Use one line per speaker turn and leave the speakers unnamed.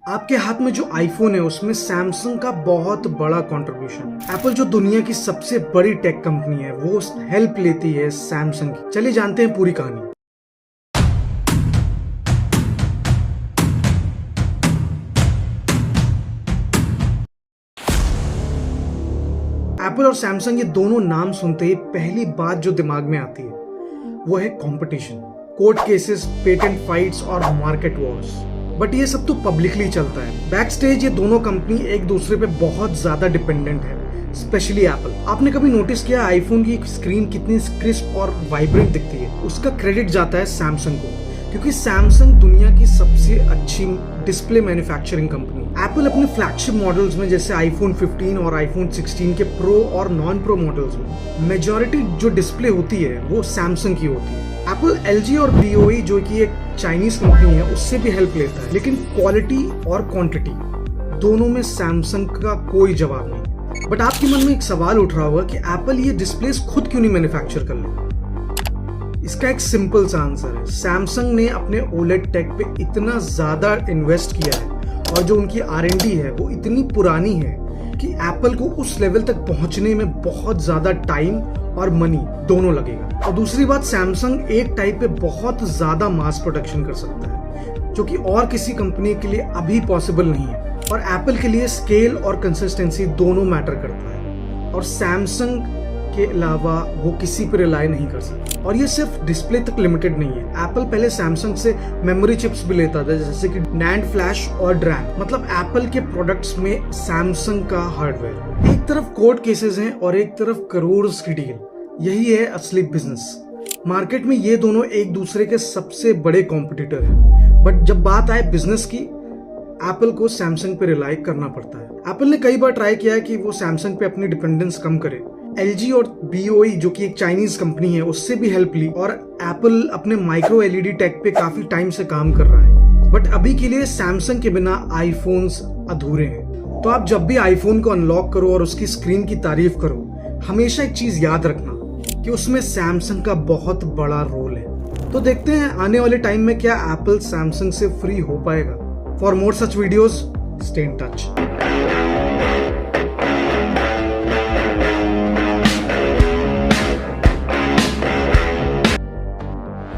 आपके हाथ में जो आईफोन है उसमें सैमसंग का बहुत बड़ा कंट्रीब्यूशन। एप्पल जो दुनिया की सबसे बड़ी टेक कंपनी है वो हेल्प लेती है सैमसंग की। चलिए जानते हैं पूरी कहानी। एप्पल और सैमसंग ये दोनों नाम सुनते ही पहली बात जो दिमाग में आती है वो है competition, court cases, patent fights और मार्केट वॉर्स। बट ये सब तो पब्लिकली चलता है। बैक स्टेज ये दोनों कंपनी एक दूसरे पे बहुत ज्यादा डिपेंडेंट है, स्पेशली एप्पल। आपने कभी नोटिस किया आईफोन की स्क्रीन कितनी क्रिस्प और वाइब्रेंट दिखती है? उसका क्रेडिट जाता है सैमसंग को, क्योंकि सैमसंग दुनिया की सबसे अच्छी डिस्प्ले मैन्युफैक्चरिंग कंपनी। एप्पल अपने फ्लैगशिप मॉडल्स में जैसे आईफोन 15 और आईफोन 16 के प्रो और नॉन प्रो मॉडल्स में मेजॉरिटी जो डिस्प्ले होती है वो सैमसंग की होती है। एप्पल एलजी और BOE जो कि एक चाइनीज कंपनी है उससे भी हेल्प लेता है, लेकिन क्वालिटी और क्वांटिटी दोनों में सैमसंग का कोई जवाब नहीं। बट आपके मन में एक सवाल उठ रहा होगा कि एप्पल ये डिस्प्लेस खुद क्यों नहीं मैन्युफैक्चर कर ले? इसका एक सिंपल सा आंसर है, सैमसंग ने अपने OLED टेक पे इतना ज्यादा इन्वेस्ट किया है और जो उनकी R&D है वो इतनी पुरानी है कि एप्पल को उस लेवल तक पहुंचने में बहुत ज्यादा टाइम और मनी दोनों लगेगा। और दूसरी बात, सैमसंग एक टाइप पे बहुत ज्यादा मास प्रोडक्शन कर सकता है जो कि और किसी कंपनी के लिए अभी पॉसिबल नहीं है। और एप्पल के लिए स्केल और कंसिस्टेंसी दोनों मैटर करता है और सैमसंग के अलावा वो किसी पर रिलाई नहीं कर सकता। और ये सिर्फ डिस्प्ले तक लिमिटेड नहीं है, एप्पल पहले सैमसंग से मेमोरी चिप्स भी लेता था जैसे कि NAND फ्लैश और DRAM। मतलब एप्पल के प्रोडक्ट्स में सैमसंग का हार्डवेयर। एक तरफ कोर्ट केसेस हैं और एक तरफ करोड़ की डील। यही है असली बिजनेस। मार्केट में ये दोनों एक दूसरे के सबसे बड़े कॉम्पिटिटर हैं। बट जब बात आए बिजनेस की, एप्पल को सैमसंग पे रिलाई करना पड़ता है। एप्पल ने कई बार ट्राई किया है कि वो सैमसंग पे अपनी डिपेंडेंस कम करे। LG और BOE जो कि एक चाइनीज कंपनी है उससे भी हेल्प ली और एप्पल अपने माइक्रो LED टेक पे काफी टाइम से काम कर रहा है। बट अभी के लिए सैमसंग के बिना आईफोन्स अधूरे हैं। तो आप जब भी आईफोन को अनलॉक करो और उसकी स्क्रीन की तारीफ करो, हमेशा एक चीज याद रखना कि उसमें सैमसंग का बहुत बड़ा रोल है। तो देखते हैं आने वाले टाइम में क्या एप्पल सैमसंग से फ्री हो पाएगा। For more such videos, stay in touch.